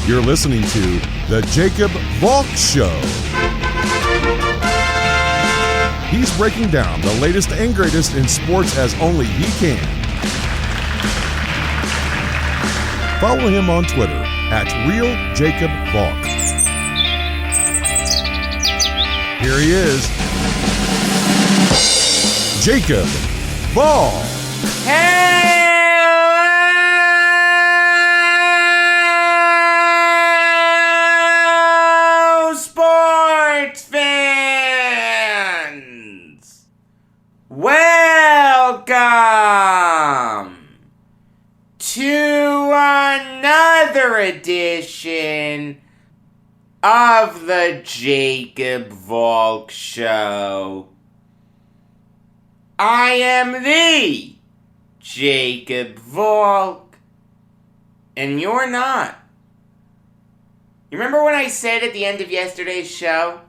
You're listening to The Jacob Valk Show. He's breaking down the latest and greatest in sports as only he can. Follow him on Twitter at RealJacobValk. Here he is, Jacob Valk. Hello, sports fans! Welcome to another edition of the Jacob Valk Show. I am the Jacob Valk, and you're not. You remember when I said at the end of yesterday's show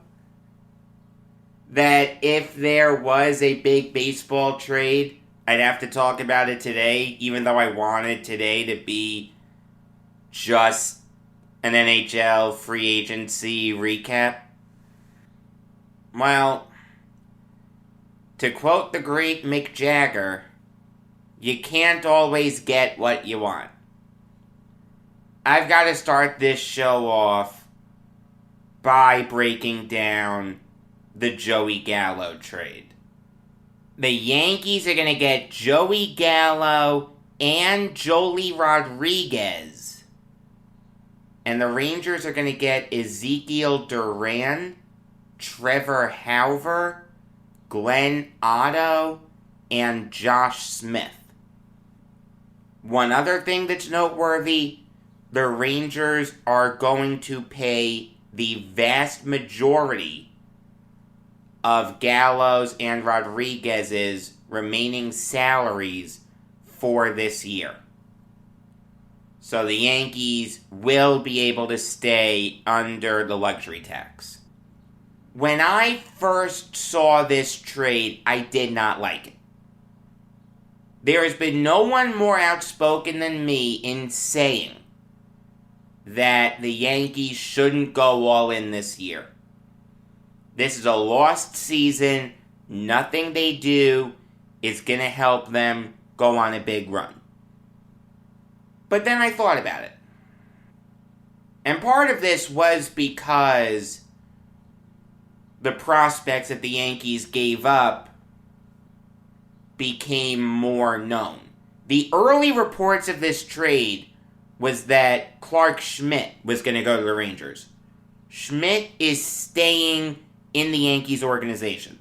that if there was a big baseball trade, I'd have to talk about it today, even though I wanted today to be just an NHL free agency recap? Well, to quote the great Mick Jagger, you can't always get what you want. I've got to start this show off by breaking down the Joey Gallo trade. The Yankees are going to get Joey Gallo and Joely Rodriguez. And the Rangers are going to get Ezekiel Duran, Trevor Hauver, Glenn Otto, and Josh Smith. One other thing that's noteworthy, the Rangers are going to pay the vast majority of Gallo's and Rodriguez's remaining salaries for this year. So the Yankees will be able to stay under the luxury tax. When I first saw this trade, I did not like it. There has been no one more outspoken than me in saying that the Yankees shouldn't go all in this year. This is a lost season. Nothing they do is going to help them go on a big run. But then I thought about it. And part of this was because the prospects that the Yankees gave up became more known. The early reports of this trade was that Clark Schmidt was going to go to the Rangers. Schmidt is staying in the Yankees organization.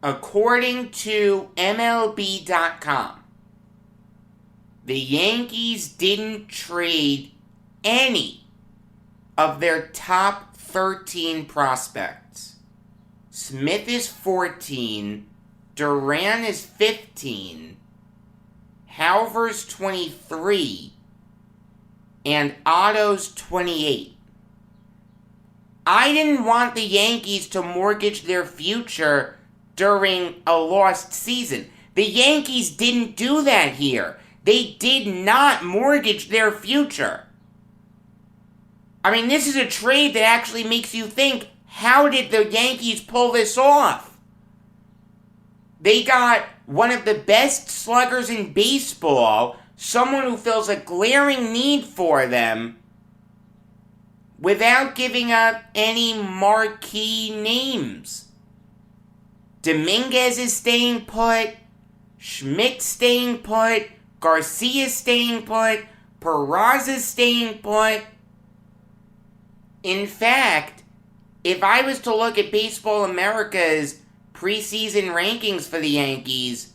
According to MLB.com, the Yankees didn't trade any of their top 13 prospects. Smith is 14, Duran is 15, Hauver's 23, and Otto's 28. I didn't want the Yankees to mortgage their future during a lost season. The Yankees didn't do that here. They did not mortgage their future. I mean, this is a trade that actually makes you think, how did the Yankees pull this off? They got one of the best sluggers in baseball, someone who fills a glaring need for them, without giving up any marquee names. Dominguez is staying put, Schmidt staying put, Garcia's staying put, Peraza's staying put. In fact, if I was to look at Baseball America's preseason rankings for the Yankees,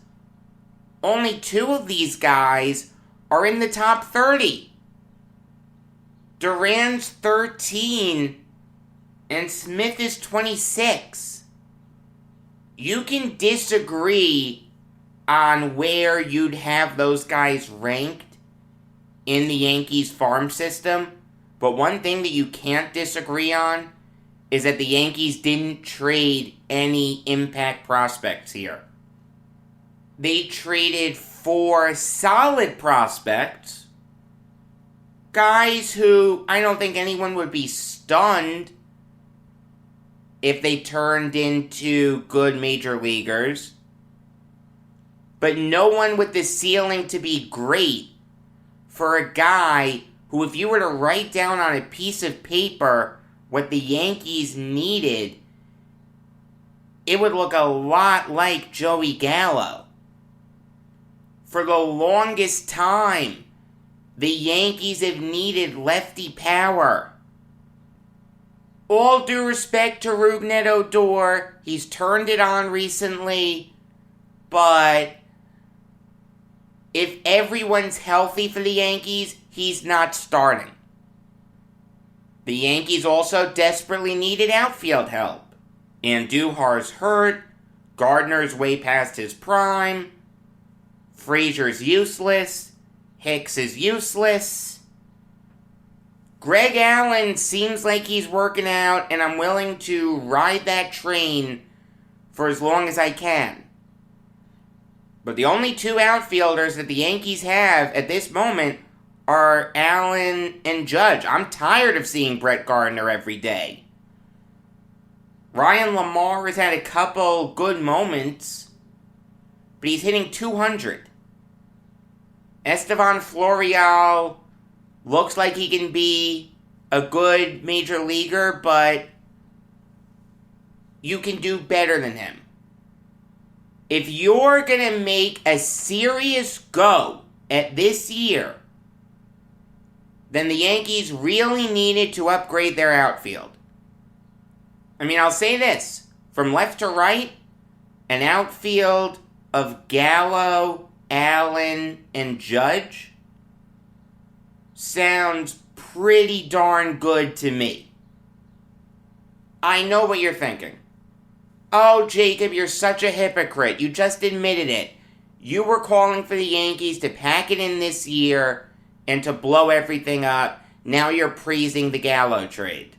only 2 of these guys are in the top 30. Duran's 13 and Smith is 26. You can disagree on where you'd have those guys ranked in the Yankees farm system, but one thing that you can't disagree on is that the Yankees didn't trade any impact prospects here. They traded 4 solid prospects Guys who I don't think anyone would be stunned if they turned into good major leaguers. But no one with the ceiling to be great for a guy who, if you were to write down on a piece of paper what the Yankees needed, it would look a lot like Joey Gallo. For the longest time, the Yankees have needed lefty power. All due respect to Rougned Odor, he's turned it on recently, but if everyone's healthy for the Yankees, he's not starting. The Yankees also desperately needed outfield help. Andujar's hurt, Gardner's way past his prime, Frazier's useless, Hicks is useless. Greg Allen seems like he's working out, and I'm willing to ride that train for as long as I can. But the only two outfielders that the Yankees have at this moment are Allen and Judge. I'm tired of seeing Brett Gardner every day. Ryan Lamar has had a couple good moments, but he's hitting .200. Estevan Florial looks like he can be a good major leaguer, but you can do better than him. If you're going to make a serious go at this year, then the Yankees really needed to upgrade their outfield. I mean, I'll say this. From left to right, an outfield of Gallo, Allen, and Judge sounds pretty darn good to me. I know what you're thinking. Oh, Jacob, you're such a hypocrite. You just admitted it. You were calling for the Yankees to pack it in this year and to blow everything up. Now you're praising the Gallo trade.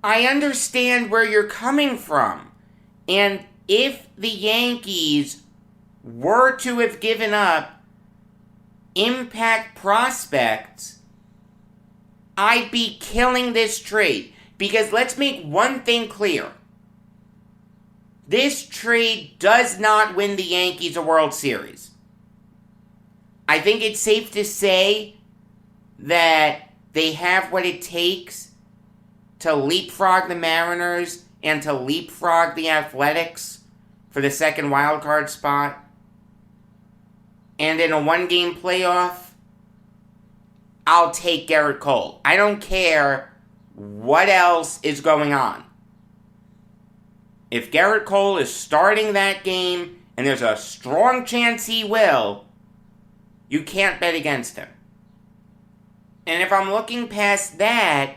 I understand where you're coming from. And if the Yankees were to have given up impact prospects, I'd be killing this trade. Because let's make one thing clear. This trade does not win the Yankees a World Series. I think it's safe to say that they have what it takes to leapfrog the Mariners and to leapfrog the Athletics for the second wildcard spot. And in a one-game playoff, I'll take Gerrit Cole. I don't care what else is going on. If Gerrit Cole is starting that game, and there's a strong chance he will, you can't bet against him. And if I'm looking past that,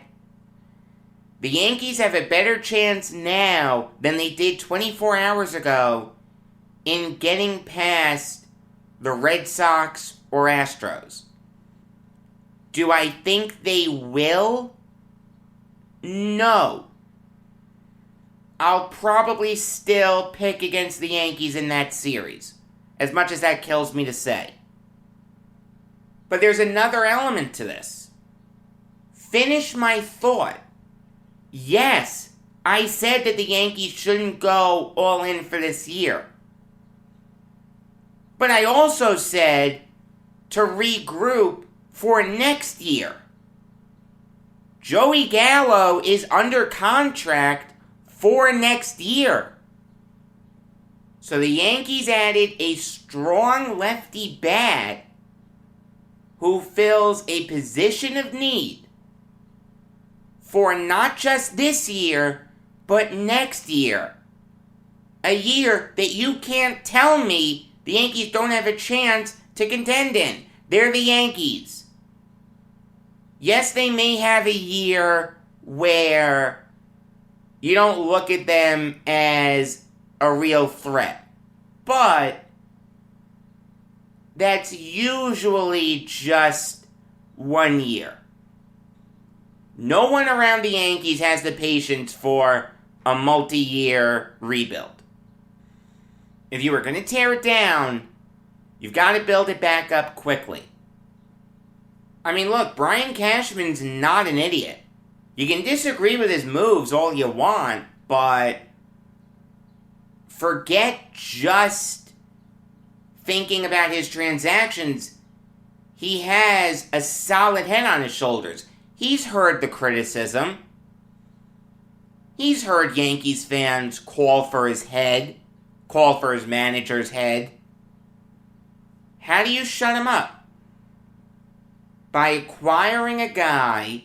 the Yankees have a better chance now than they did 24 hours ago in getting past the Red Sox or Astros. Do I think they will? No. I'll probably still pick against the Yankees in that series, as much as that kills me to say. But there's another element to this. Finish my thought. Yes, I said that the Yankees shouldn't go all in for this year. But I also said to regroup for next year. Joey Gallo is under contract for next year. So the Yankees added a strong lefty bat who fills a position of need for not just this year, but next year. A year that you can't tell me the Yankees don't have a chance to contend in. They're the Yankees. Yes, they may have a year where you don't look at them as a real threat. But that's usually just 1 year. No one around the Yankees has the patience for a multi-year rebuild. If you were going to tear it down, you've got to build it back up quickly. I mean, look, Brian Cashman's not an idiot. You can disagree with his moves all you want, but forget just thinking about his transactions. He has a solid head on his shoulders. He's heard the criticism. He's heard Yankees fans call for his head, call for his manager's head. How do you shut him up? By acquiring a guy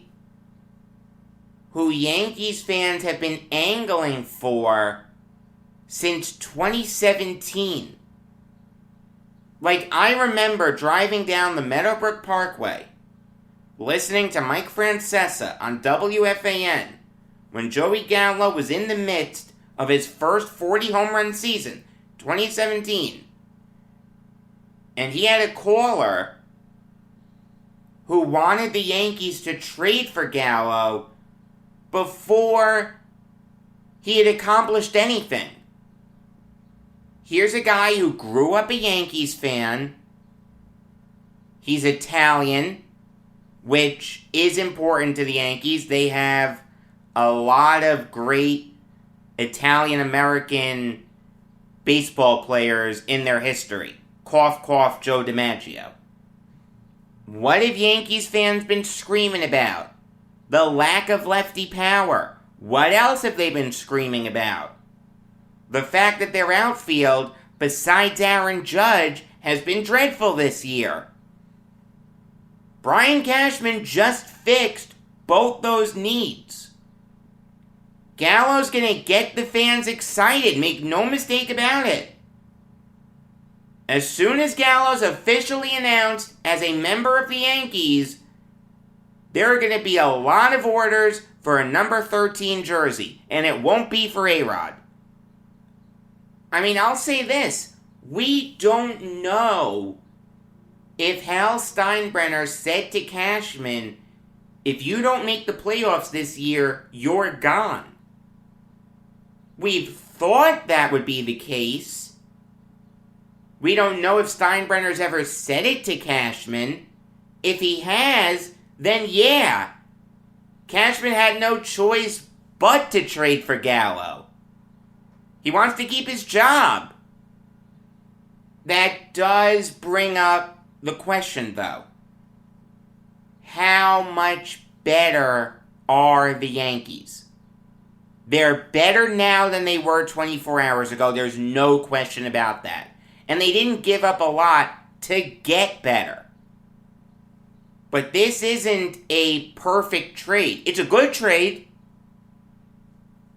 who Yankees fans have been angling for since 2017. Like, I remember driving down the Meadowbrook Parkway, listening to Mike Francesa on WFAN when Joey Gallo was in the midst of his first 40 home run season, 2017. And he had a caller who wanted the Yankees to trade for Gallo before he had accomplished anything. Here's a guy who grew up a Yankees fan. He's Italian, which is important to the Yankees. They have a lot of great Italian-American baseball players in their history. Cough, cough, Joe DiMaggio. What have Yankees fans been screaming about? The lack of lefty power. What else have they been screaming about? The fact that their outfield, besides Aaron Judge, has been dreadful this year. Brian Cashman just fixed both those needs. Gallo's gonna get the fans excited, make no mistake about it. As soon as Gallo's officially announced as a member of the Yankees, there are gonna be a lot of orders for a number 13 jersey, and it won't be for A-Rod. I mean, I'll say this. We don't know if Hal Steinbrenner said to Cashman, if you don't make the playoffs this year, you're gone. We've thought that would be the case. We don't know if Steinbrenner's ever said it to Cashman. If he has, then yeah. Cashman had no choice but to trade for Gallo. He wants to keep his job. That does bring up the question, though. How much better are the Yankees? They're better now than they were 24 hours ago. There's no question about that. And they didn't give up a lot to get better. But this isn't a perfect trade. It's a good trade.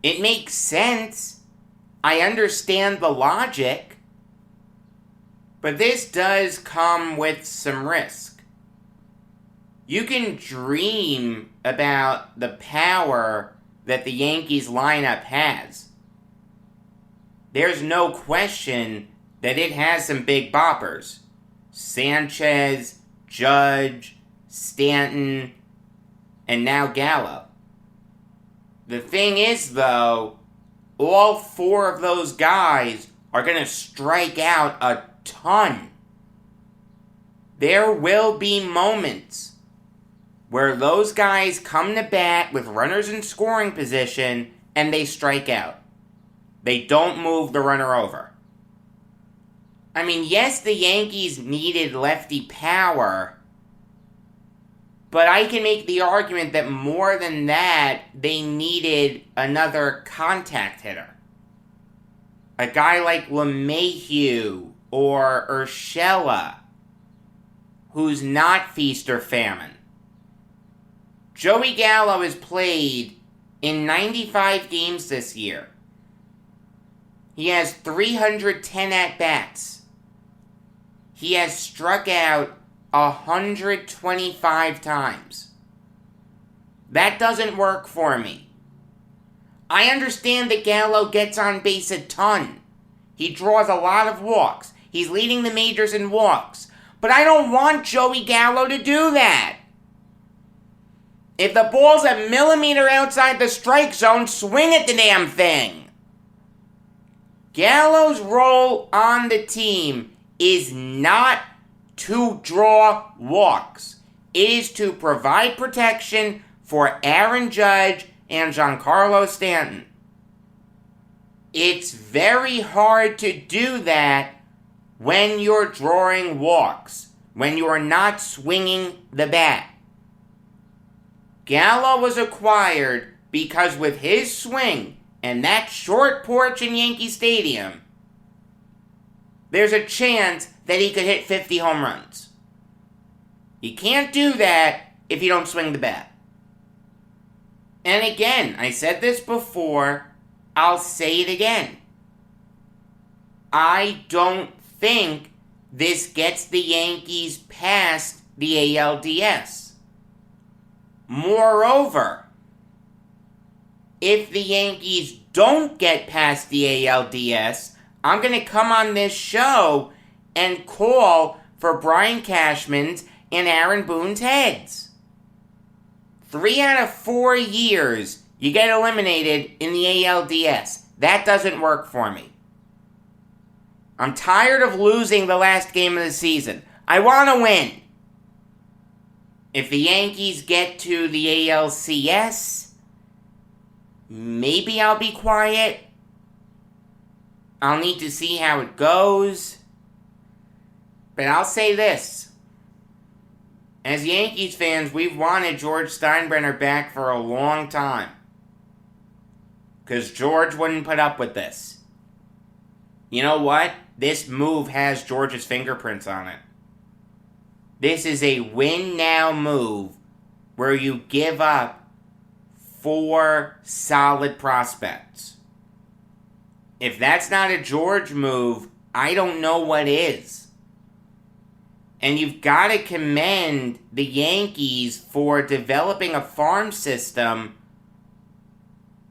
It makes sense. I understand the logic, but this does come with some risk. You can dream about the power that the Yankees lineup has. There's no question that it has some big boppers. Sanchez, Judge, Stanton, and now Gallo. The thing is, though, all four of those guys are going to strike out a ton. There will be moments where those guys come to bat with runners in scoring position and they strike out. They don't move the runner over. I mean, yes, the Yankees needed lefty power, but I can make the argument that more than that, they needed another contact hitter. A guy like LeMahieu or Urshela, who's not feast or famine. Joey Gallo has played in 95 games this year. He has 310 at-bats. He has struck out 125 times. That doesn't work for me. I understand that Gallo gets on base a ton. He draws a lot of walks. He's leading the majors in walks. But I don't want Joey Gallo to do that. If the ball's a millimeter outside the strike zone, swing at the damn thing. Gallo's role on the team is not to draw walks. It is to provide protection for Aaron Judge and Giancarlo Stanton. It's very hard to do that when you're drawing walks, when you're not swinging the bat. Gallo was acquired because with his swing and that short porch in Yankee Stadium, there's a chance that he could hit 50 home runs. You can't do that if you don't swing the bat. And again, I said this before, I'll say it again. I don't think this gets the Yankees past the ALDS. Moreover, if the Yankees don't get past the ALDS, I'm going to come on this show and call for Brian Cashman's and Aaron Boone's heads. 3 out of 4 years, you get eliminated in the ALDS. That doesn't work for me. I'm tired of losing the last game of the season. I want to win. If the Yankees get to the ALCS, maybe I'll be quiet. I'll need to see how it goes. But I'll say this. As Yankees fans, we've wanted George Steinbrenner back for a long time. Because George wouldn't put up with this. You know what? This move has George's fingerprints on it. This is a win-now move where you give up 4 solid prospects. If that's not a George move, I don't know what is. And you've got to commend the Yankees for developing a farm system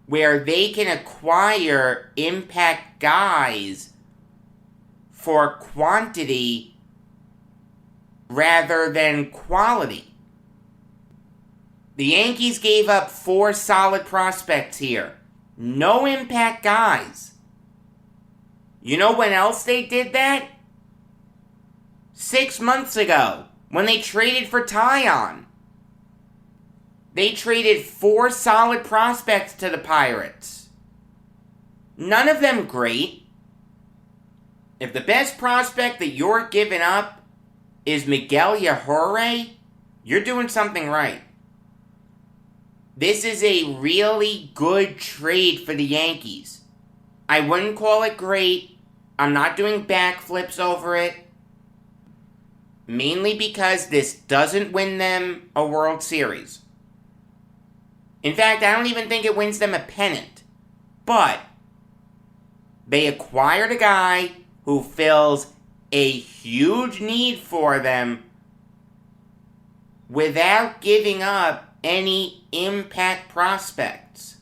where they can acquire impact guys for quantity rather than quality. The Yankees gave up 4 solid prospects here. No impact guys. You know when else they did that? 6 months ago, when they traded for Tyon. They traded 4 solid prospects to the Pirates. None of them great. If the best prospect that you're giving up is Miguel Yajure, you're doing something right. This is a really good trade for the Yankees. I wouldn't call it great. I'm not doing backflips over it. Mainly because this doesn't win them a World Series. In fact, I don't even think it wins them a pennant. But they acquired a guy who fills a huge need for them without giving up any impact prospects.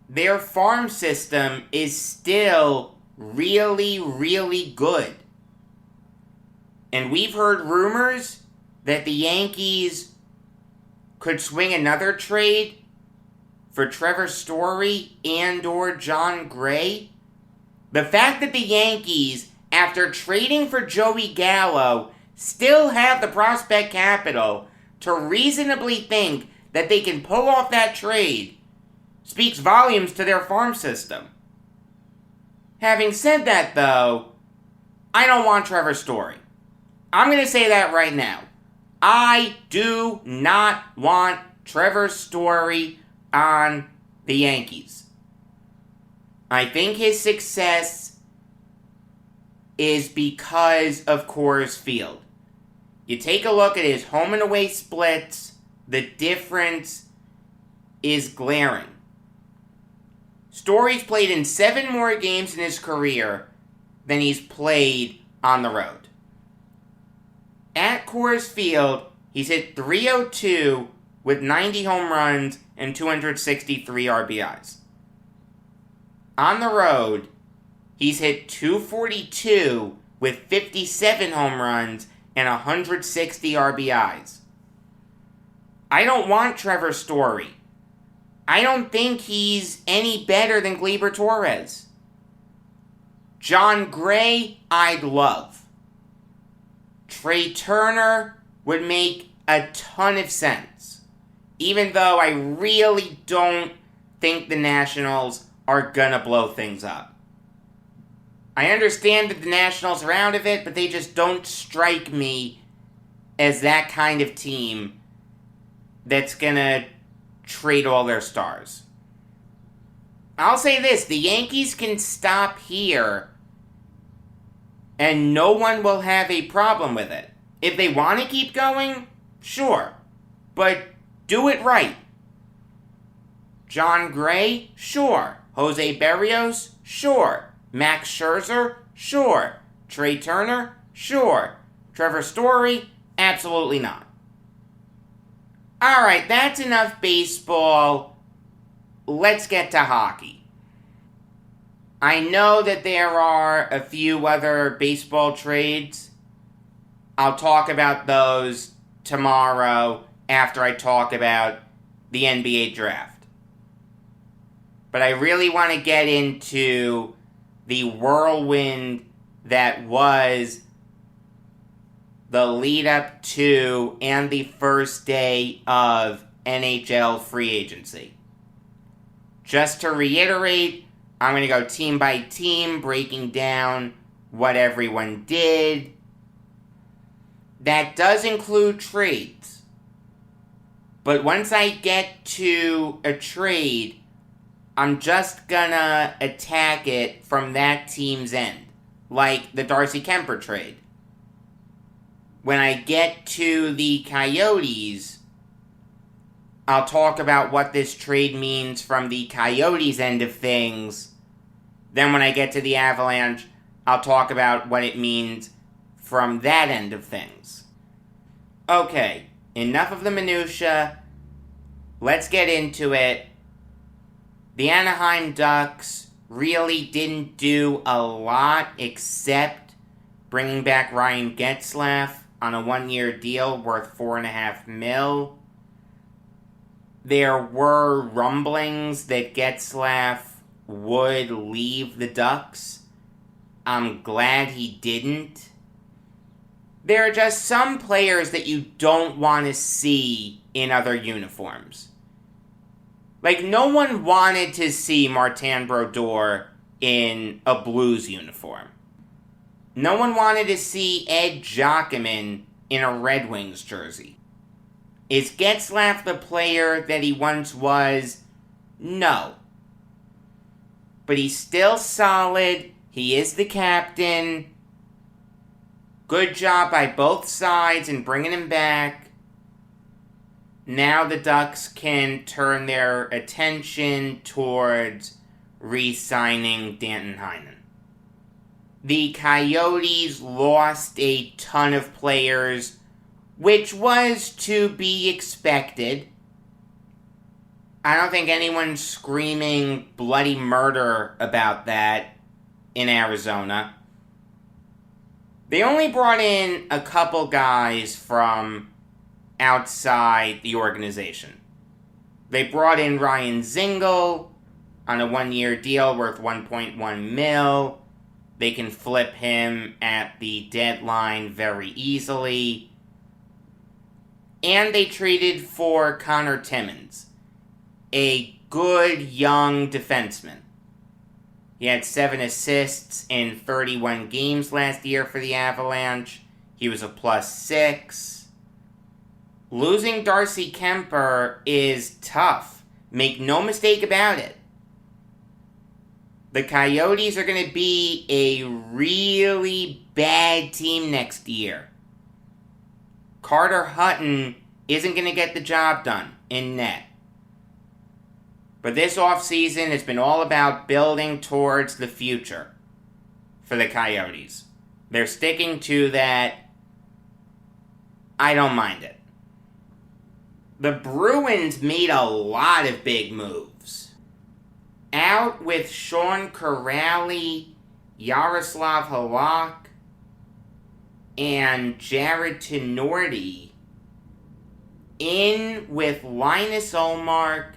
Their farm system is still really, really good. And we've heard rumors that the Yankees could swing another trade for Trevor Story and or John Gray. The fact that the Yankees, after trading for Joey Gallo, still have the prospect capital to reasonably think that they can pull off that trade speaks volumes to their farm system. Having said that, though, I don't want Trevor Story. I'm going to say that right now. I do not want Trevor Story on the Yankees. I think his success is because of Coors Field. You take a look at his home and away splits, the difference is glaring. Story's played in 7 more games in his career than he's played on the road. At Coors Field, he's hit .302 with 90 home runs and 263 RBIs. On the road, he's hit .242 with 57 home runs and 160 RBIs. I don't want Trevor Story. I don't think he's any better than Gleyber Torres. John Gray, I'd love. Trey Turner would make a ton of sense. Even though I really don't think the Nationals are gonna blow things up. I understand that the Nationals are out of it, but they just don't strike me as that kind of team that's gonna trade all their stars. I'll say this, the Yankees can stop here and no one will have a problem with it. If they want to keep going, sure, but do it right. John Gray? Sure. Jose Berrios? Sure. Max Scherzer? Sure. Trey Turner? Sure. Trevor Story? Absolutely not. Alright, that's enough baseball. Let's get to hockey. I know that there are a few other baseball trades. I'll talk about those tomorrow after I talk about the NBA draft. But I really want to get into the whirlwind that was the lead up to and the first day of NHL free agency. Just to reiterate, I'm going to go team by team, breaking down what everyone did. That does include trades. But once I get to a trade, I'm just gonna attack it from that team's end. Like the Darcy Kemper trade. When I get to the Coyotes, I'll talk about what this trade means from the Coyotes' end of things. Then when I get to the Avalanche, I'll talk about what it means from that end of things. Okay, enough of the minutia. Let's get into it. The Anaheim Ducks really didn't do a lot except bringing back Ryan Getzlaf on a 1-year deal worth $4.5 million. There were rumblings that Getzlaf would leave the Ducks. I'm glad he didn't. There are just some players that you don't want to see in other uniforms. Like, no one wanted to see Martin Brodeur in a Blues uniform. No one wanted to see Ed Jockerman in a Red Wings jersey. Is Getzlaf the player that he once was? No. But he's still solid. He is the captain. Good job by both sides in bringing him back. Now the Ducks can turn their attention towards re-signing Danton Heinen. The Coyotes lost a ton of players, which was to be expected. I don't think anyone's screaming bloody murder about that in Arizona. They only brought in a couple guys from outside the organization. They brought in Ryan Zingle on a 1-year deal worth $1.1 million. They can flip him at the deadline very easily. And they traded for Connor Timmins, a good young defenseman. He had 7 assists in 31 games last year for the Avalanche. He was a +6. Losing Darcy Kemper is tough. Make no mistake about it. The Coyotes are going to be a really bad team next year. Carter Hutton isn't going to get the job done in net. But this offseason has been all about building towards the future for the Coyotes. They're sticking to that. I don't mind it. The Bruins made a lot of big moves. Out with Sean Kuraly, Yaroslav Halak, and Jared Tenorti. In with Linus Ullmark,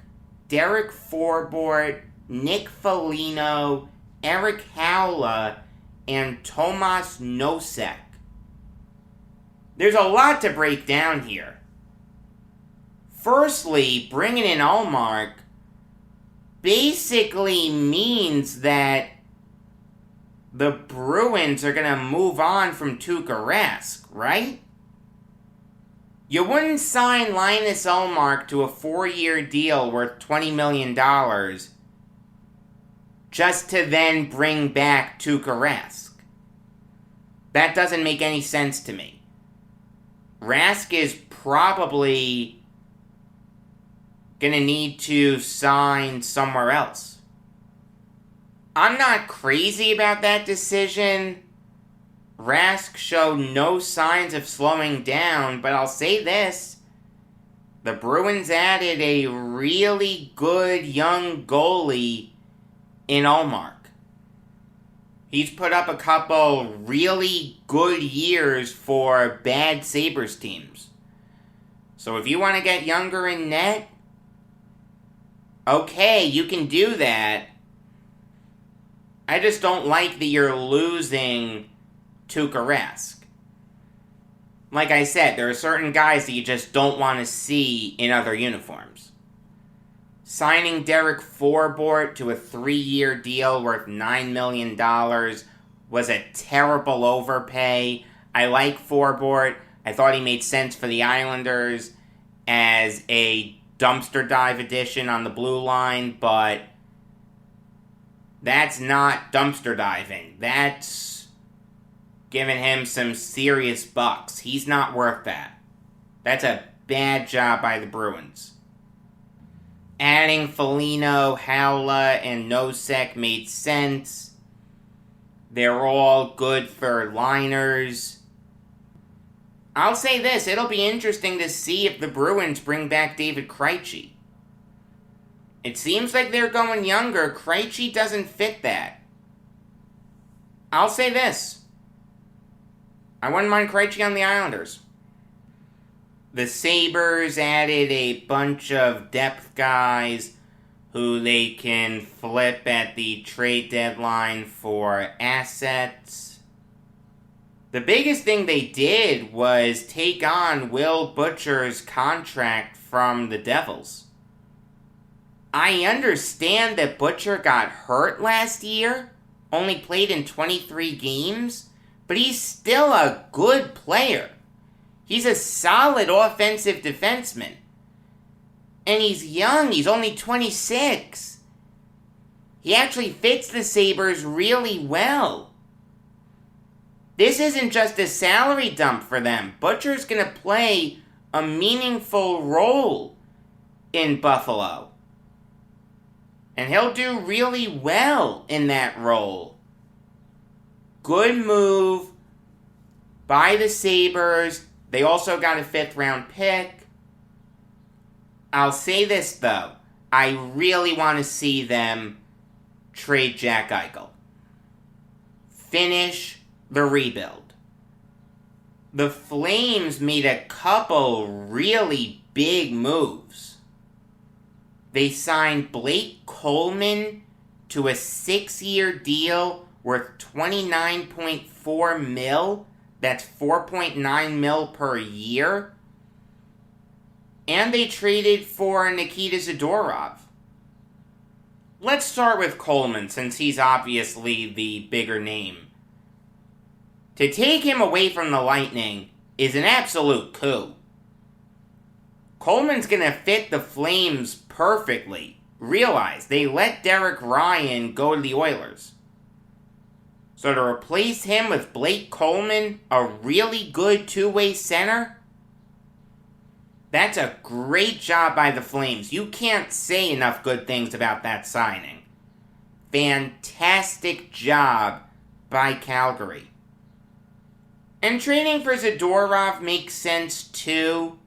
Derek Forbort, Nick Foligno, Eric Howla, and Tomas Nosek. There's a lot to break down here. Firstly, bringing in Ullmark basically means that the Bruins are going to move on from Tuukka Rask, right? You wouldn't sign Linus Ullmark to a 4-year deal worth $20 million just to then bring back Tuukka Rask. That doesn't make any sense to me. Rask is probably going to need to sign somewhere else. I'm not crazy about that decision. Rask showed no signs of slowing down, but I'll say this. The Bruins added a really good young goalie in Ullmark. He's put up a couple really good years for bad Sabres teams. So if you want to get younger in net, okay, you can do that. I just don't like that you're losing Tuukka Rask. Like I said, there are certain guys that you just don't want to see in other uniforms. Signing Derek Forbort to a 3-year deal worth $9 million was a terrible overpay. I like Forbort. I thought he made sense for the Islanders as a dumpster dive addition on the blue line, but that's not dumpster diving. That's giving him some serious bucks. He's not worth that. That's a bad job by the Bruins. Adding Foligno, Haula, and Nosek made sense. They're all good third liners. I'll say this, it'll be interesting to see if the Bruins bring back David Krejci. It seems like they're going younger. Krejci doesn't fit that. I'll say this. I wouldn't mind Krejci on the Islanders. The Sabres added a bunch of depth guys who they can flip at the trade deadline for assets. The biggest thing they did was take on Will Butcher's contract from the Devils. I understand that Butcher got hurt last year, only played in 23 games, but he's still a good player. He's a solid offensive defenseman. And he's young, he's only 26. He actually fits the Sabres really well. This isn't just a salary dump for them. Butcher's going to play a meaningful role in Buffalo. And he'll do really well in that role. Good move by the Sabres. They also got a 5th round pick. I'll say this though. I really want to see them trade Jack Eichel. Finish the rebuild. The Flames made a couple really big moves. They signed Blake Coleman to a 6-year deal worth $29.4 million. That's $4.9 million per year. And they traded for Nikita Zadorov. Let's start with Coleman, since he's obviously the bigger name. To take him away from the Lightning is an absolute coup. Coleman's going to fit the Flames perfectly. Realize, they let Derek Ryan go to the Oilers. So to replace him with Blake Coleman, a really good two-way center, that's a great job by the Flames. You can't say enough good things about that signing. Fantastic job by Calgary. And trading for Zadorov makes sense too.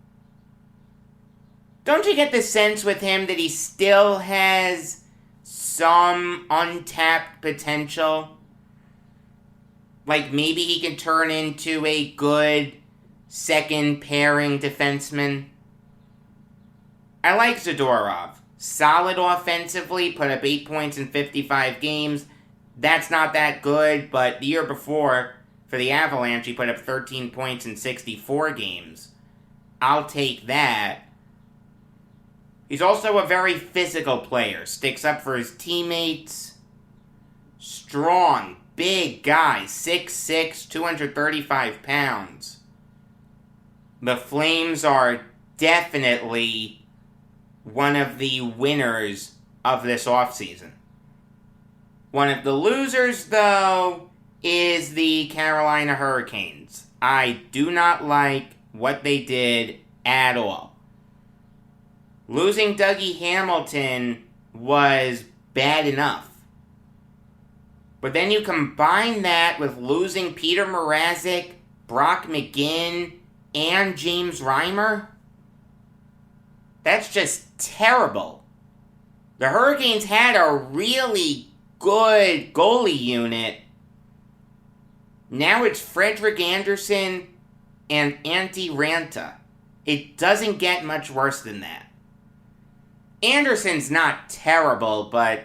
Don't you get the sense with him that he still has some untapped potential? Like maybe he can turn into a good second pairing defenseman. I like Zadorov. Solid offensively, put up 8 points in 55 games. That's not that good, but the year before, for the Avalanche, he put up 13 points in 64 games. I'll take that. He's also a very physical player. Sticks up for his teammates. Strong, big guy. 6'6", 235 pounds. The Flames are definitely one of the winners of this offseason. One of the losers, though, is the Carolina Hurricanes. I do not like what they did at all. Losing Dougie Hamilton was bad enough. But then you combine that with losing Peter Mrazek, Brock McGinn, and James Reimer. That's just terrible. The Hurricanes had a really good goalie unit. Now it's Frederik Andersen and Antti Ranta. It doesn't get much worse than that. Anderson's not terrible, but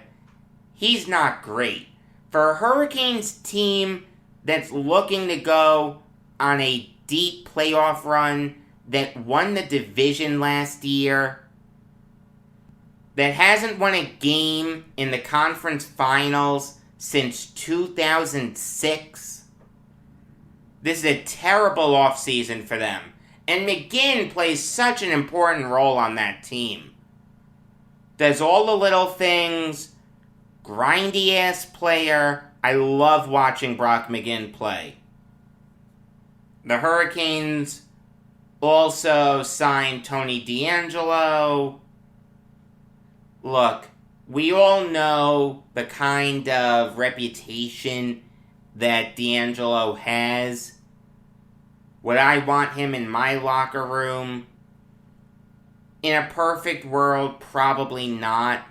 he's not great. For a Hurricanes team that's looking to go on a deep playoff run, that won the division last year, that hasn't won a game in the conference finals since 2006, this is a terrible offseason for them. And McGinn plays such an important role on that team. Does all the little things, grindy-ass player. I love watching Brock McGinn play. The Hurricanes also signed Tony DeAngelo. Look, we all know the kind of reputation that DeAngelo has. Would I want him in my locker room? In a perfect world, probably not.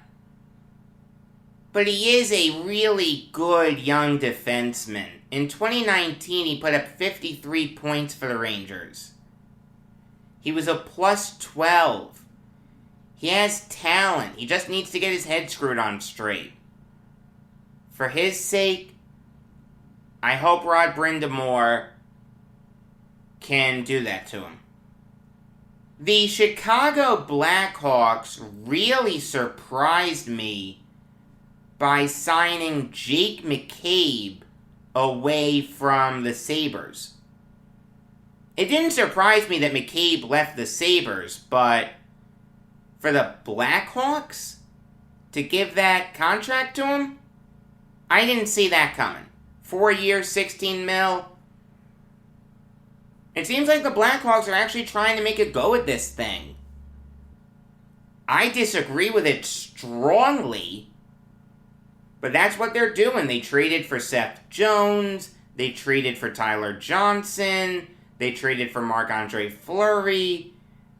But he is a really good young defenseman. In 2019, he put up 53 points for the Rangers. He was a plus 12. He has talent. He just needs to get his head screwed on straight. For his sake, I hope Rod Brind'Amour can do that to him. The Chicago Blackhawks really surprised me by signing Jake McCabe away from the Sabres. It didn't surprise me that McCabe left the Sabres, but for the Blackhawks to give that contract to him, I didn't see that coming. 4 years, $16 million. It seems like the Blackhawks are actually trying to make a go at this thing. I disagree with it strongly, but that's what they're doing. They traded for Seth Jones, they traded for Tyler Johnson, they traded for Marc-Andre Fleury.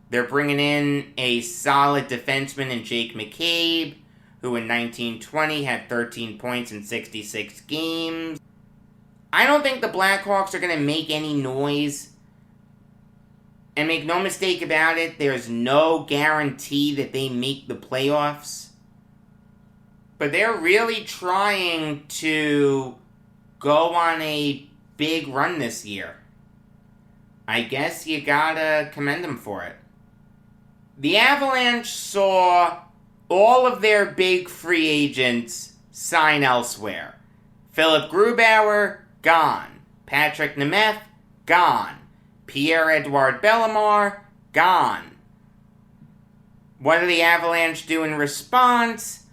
They're bringing in a solid defenseman in Jake McCabe, who in 1920 had 13 points in 66 games. I don't think the Blackhawks are going to make any noise. And make no mistake about it, there's no guarantee that they make the playoffs. But they're really trying to go on a big run this year. I guess you gotta commend them for it. The Avalanche saw all of their big free agents sign elsewhere. Philip Grubauer, gone. Patrick Nemeth, gone. Pierre-Edouard Bellemare, gone. What do the Avalanche do in response?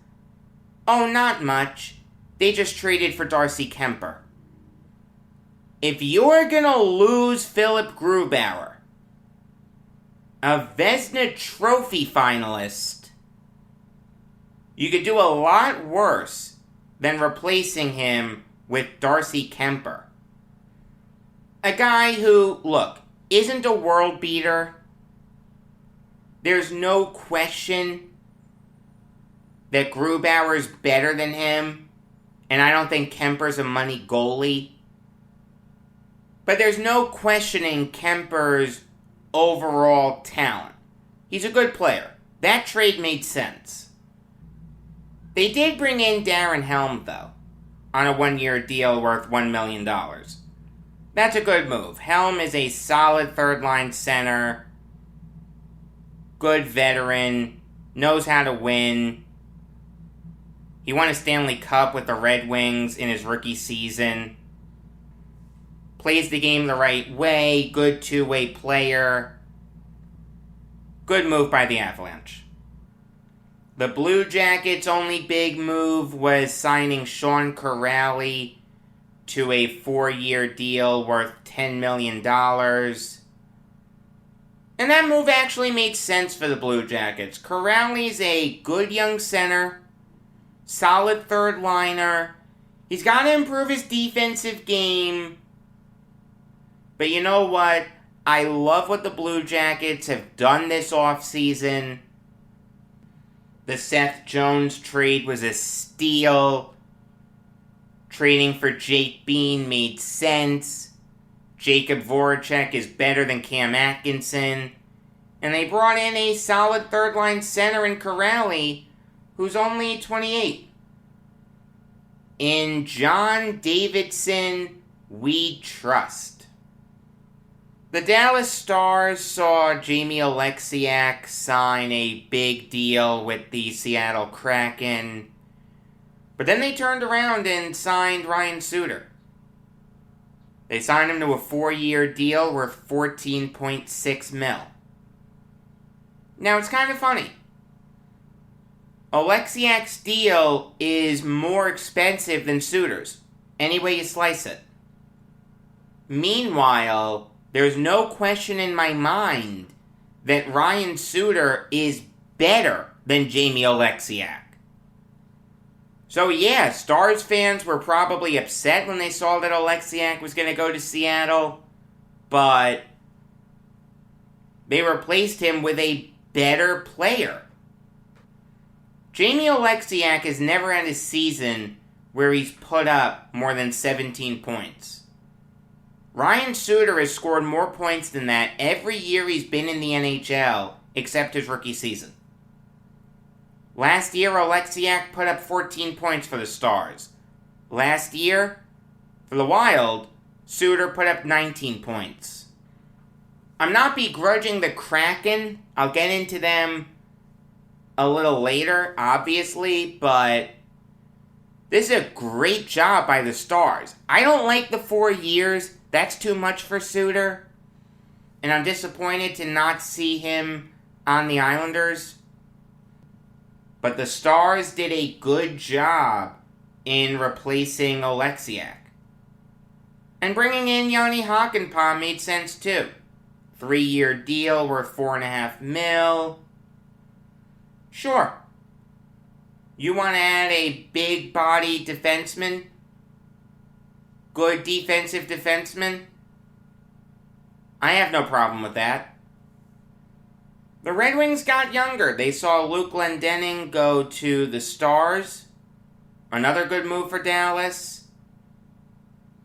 Oh, not much. They just traded for Darcy Kemper. If you're gonna lose Philip Grubauer, a Vezina Trophy finalist, you could do a lot worse than replacing him with Darcy Kemper. A guy who, look, isn't a world beater. There's no question that Grubauer's better than him, and I don't think Kemper's a money goalie. But there's no questioning Kemper's overall talent. He's a good player. That trade made sense. They did bring in Darren Helm, though, on a 1-year deal worth $1 million. That's a good move. Helm is a solid third-line center, good veteran, knows how to win. He won a Stanley Cup with the Red Wings in his rookie season. Plays the game the right way, good two-way player. Good move by the Avalanche. The Blue Jackets' only big move was signing Sean Kuraly to a 4-year deal worth $10 million. And that move actually made sense for the Blue Jackets. Kuraly's a good young center, solid third liner. He's got to improve his defensive game. But you know what? I love what the Blue Jackets have done this offseason. The Seth Jones trade was a steal. Trading for Jake Bean made sense. Jacob Voracek is better than Cam Atkinson. And they brought in a solid third-line center in Kuraly, who's only 28. In John Davidson, we trust. The Dallas Stars saw Jamie Oleksiak sign a big deal with the Seattle Kraken, but then they turned around and signed Ryan Suter. They signed him to a 4-year deal worth $14.6 million. Now, it's kind of funny. Oleksiak's deal is more expensive than Suter's, any way you slice it. Meanwhile, there's no question in my mind that Ryan Suter is better than Jamie Oleksiak. So yeah, Stars fans were probably upset when they saw that Oleksiak was going to go to Seattle, but they replaced him with a better player. Jamie Oleksiak has never had a season where he's put up more than 17 points. Ryan Suter has scored more points than that every year he's been in the NHL, except his rookie season. Last year, Oleksiak put up 14 points for the Stars. Last year, for the Wild, Suter put up 19 points. I'm not begrudging the Kraken. I'll get into them a little later, obviously, but this is a great job by the Stars. I don't like the 4 years. That's too much for Suter. And I'm disappointed to not see him on the Islanders. But the Stars did a good job in replacing Oleksiak. And bringing in Jani Hakanpää made sense too. 3-year deal worth $4.5 million. Sure. You want to add a big-body defenseman? Good defensive defenseman? I have no problem with that. The Red Wings got younger. They saw Luke Glendening go to the Stars. Another good move for Dallas.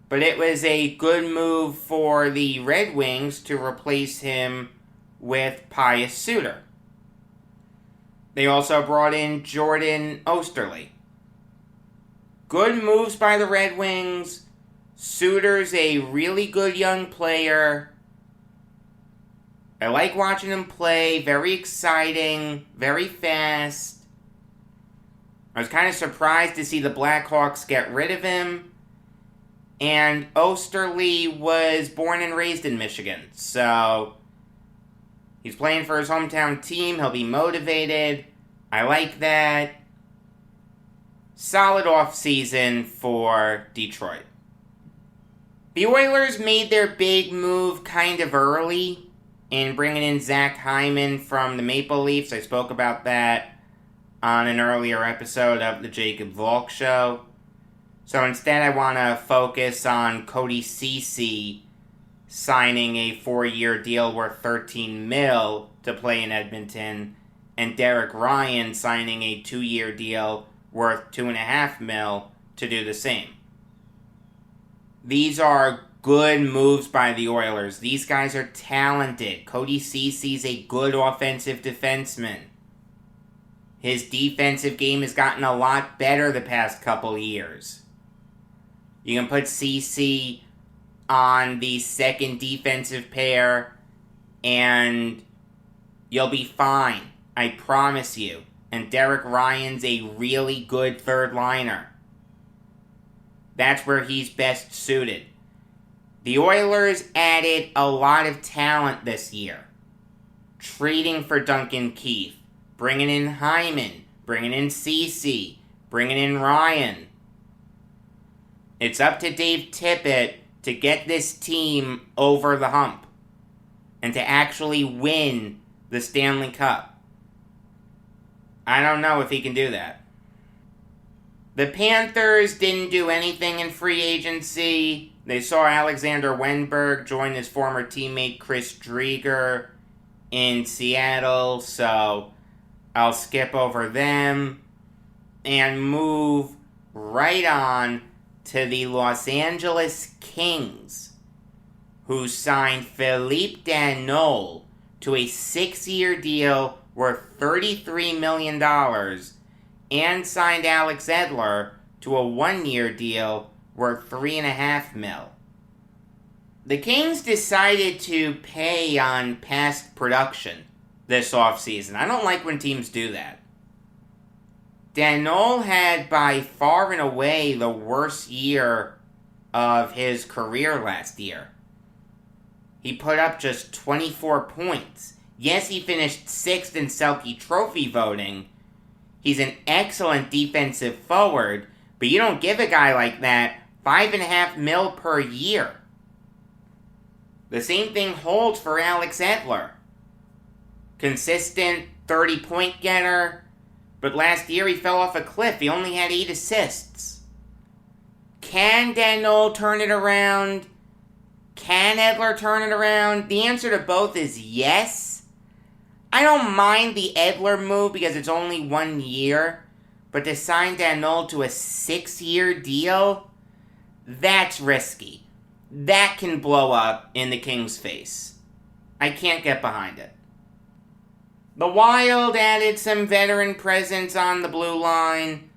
But it was a good move for the Red Wings to replace him with Pius Suter. They also brought in Jordan Oesterle. Good moves by the Red Wings. Suter's a really good young player. I like watching him play. Very exciting. Very fast. I was kind of surprised to see the Blackhawks get rid of him. And Oesterle was born and raised in Michigan. So he's playing for his hometown team. He'll be motivated. I like that. Solid offseason for Detroit. The Oilers made their big move kind of early in bringing in Zach Hyman from the Maple Leafs. I spoke about that on an earlier episode of the Jacob Valk Show. So instead I want to focus on Cody Ceci signing a 4-year deal worth $13 million to play in Edmonton, and Derek Ryan signing a 2-year deal worth $2.5 million to do the same. These are good moves by the Oilers. These guys are talented. Cody Ceci's a good offensive defenseman. His defensive game has gotten a lot better the past couple years. You can put Ceci on the second defensive pair, and you'll be fine. I promise you. And Derek Ryan's a really good third liner. That's where he's best suited. The Oilers added a lot of talent this year. Trading for Duncan Keith, bringing in Hyman, bringing in Ceci, bringing in Ryan. It's up to Dave Tippett to get this team over the hump and to actually win the Stanley Cup. I don't know if he can do that. The Panthers didn't do anything in free agency. They saw Alexander Wenberg join his former teammate Chris Drieger in Seattle, so I'll skip over them and move right on to the Los Angeles Kings, who signed Philippe Danault to a 6-year deal worth $33 million and signed Alex Edler to a 1-year deal worth $3.5 million. The Kings decided to pay on past production this offseason. I don't like when teams do that. Danault had by far and away the worst year of his career last year. He put up just 24 points. Yes, he finished 6th in Selke Trophy voting. He's an excellent defensive forward, but you don't give a guy like that $5.5 million per year. The same thing holds for Alex Edler. Consistent 30-point getter, but last year he fell off a cliff. He only had 8 assists. Can Danault turn it around? Can Edler turn it around? The answer to both is yes. I don't mind the Edler move because it's only 1 year, but to sign Danault to a 6-year deal, that's risky. That can blow up in the Kings' face. I can't get behind it. The Wild added some veteran presence on the blue line.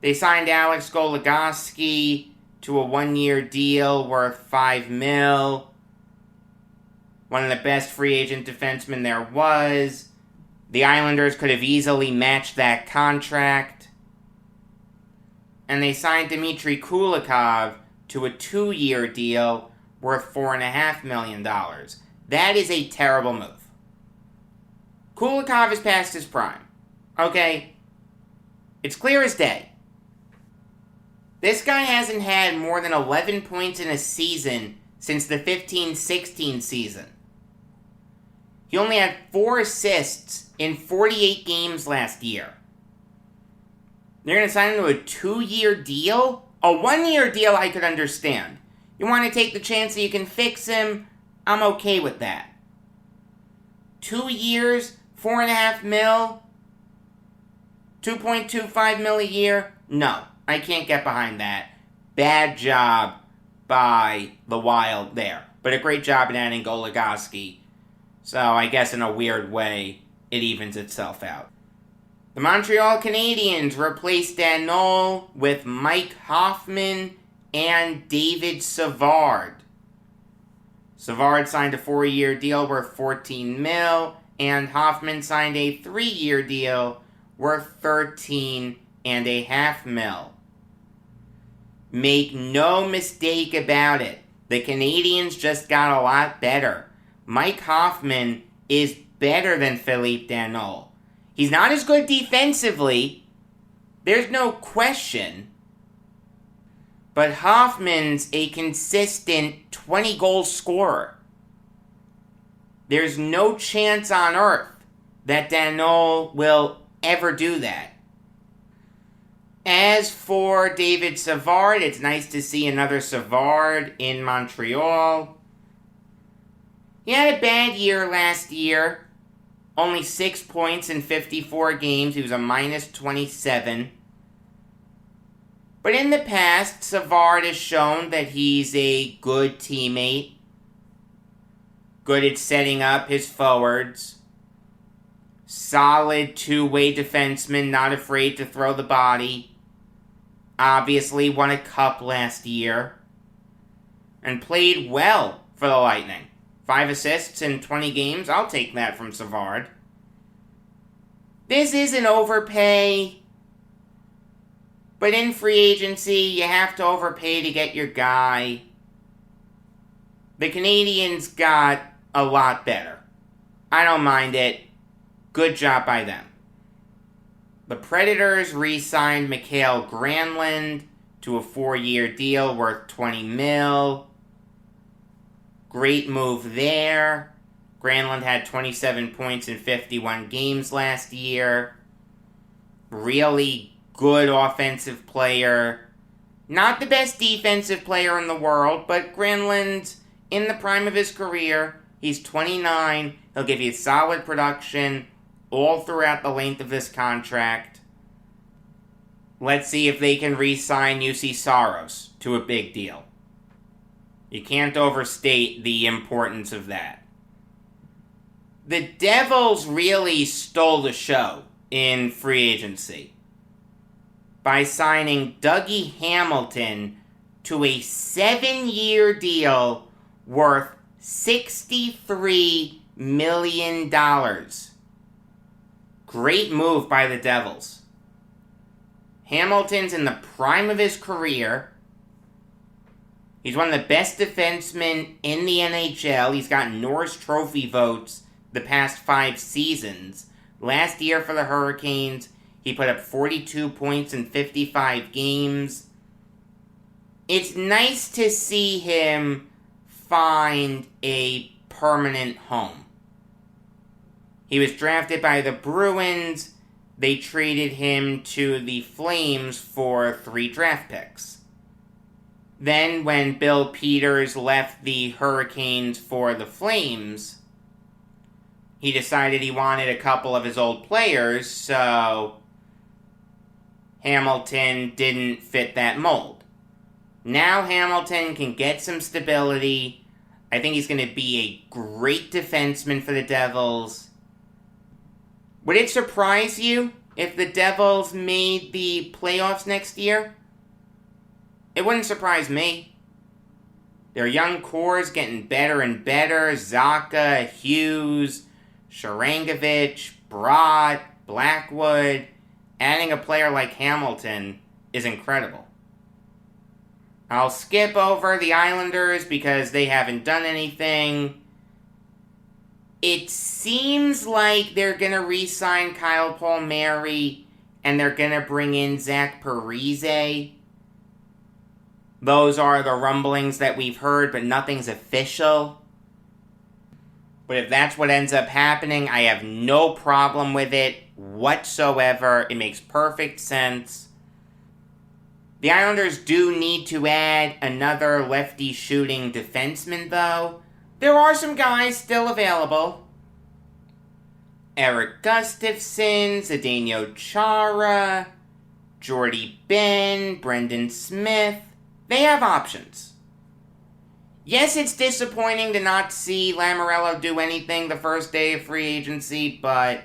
They signed Alex Goligoski to a 1-year deal worth $5 million. One of the best free agent defensemen there was. The Islanders could have easily matched that contract. And they signed Dmitry Kulikov to a 2-year deal worth $4.5 million. That is a terrible move. Kulikov is past his prime. Okay? It's clear as day. This guy hasn't had more than 11 points in a season since the 15-16 season. He only had 4 assists in 48 games last year. They're going to sign him to a 2-year deal? A 1-year deal I could understand. You want to take the chance that you can fix him? I'm okay with that. 2 years, $4.5 million, $2.25 million a year? No, I can't get behind that. Bad job by the Wild there. But a great job in adding Goligoski. So I guess in a weird way, it evens itself out. The Montreal Canadiens replaced Danault with Mike Hoffman and David Savard. Savard signed a 4-year deal worth $14 million, and Hoffman signed a 3-year deal worth $13.5 million. Make no mistake about it, the Canadiens just got a lot better. Mike Hoffman is better than Philippe Danault. He's not as good defensively. There's no question. But Hoffman's a consistent 20-goal scorer. There's no chance on earth that Danault will ever do that. As for David Savard, it's nice to see another Savard in Montreal. He had a bad year last year. Only 6 points in 54 games. He was a -27. But in the past, Savard has shown that he's a good teammate. Good at setting up his forwards. Solid two-way defenseman, not afraid to throw the body. Obviously won a cup last year. And played well for the Lightning. 5 assists in 20 games, I'll take that from Savard. This is an overpay, but in free agency, you have to overpay to get your guy. The Canadiens got a lot better. I don't mind it. Good job by them. The Predators re-signed Mikael Granlund to a 4-year deal worth $20 million. Great move there. Granlund had 27 points in 51 games last year. Really good offensive player. Not the best defensive player in the world, but Granlund's in the prime of his career. He's 29. He'll give you solid production all throughout the length of this contract. Let's see if they can re-sign UC Saros to a big deal. You can't overstate the importance of that. The Devils really stole the show in free agency by signing Dougie Hamilton to a 7-year deal worth $63 million. Great move by the Devils. Hamilton's in the prime of his career. He's one of the best defensemen in the NHL. He's gotten Norris Trophy votes the past 5 seasons. Last year for the Hurricanes, he put up 42 points in 55 games. It's nice to see him find a permanent home. He was drafted by the Bruins. They traded him to the Flames for 3 draft picks. Then when Bill Peters left the Hurricanes for the Flames, he decided he wanted a couple of his old players, so Hamilton didn't fit that mold. Now Hamilton can get some stability. I think he's going to be a great defenseman for the Devils. Would it surprise you if the Devils made the playoffs next year? It wouldn't surprise me. Their young core is getting better and better. Zacha, Hughes, Sharangovich, Brott, Blackwood. Adding a player like Hamilton is incredible. I'll skip over the Islanders because they haven't done anything. It seems like they're going to re-sign Kyle Palmieri and they're going to bring in Zach Parise. Those are the rumblings that we've heard, but nothing's official. But if that's what ends up happening, I have no problem with it whatsoever. It makes perfect sense. The Islanders do need to add another lefty shooting defenseman, though. There are some guys still available. Eric Gustafsson, Zdeno Chara, Jordy Ben, Brendan Smith. They have options. Yes, it's disappointing to not see Lamoriello do anything the first day of free agency, but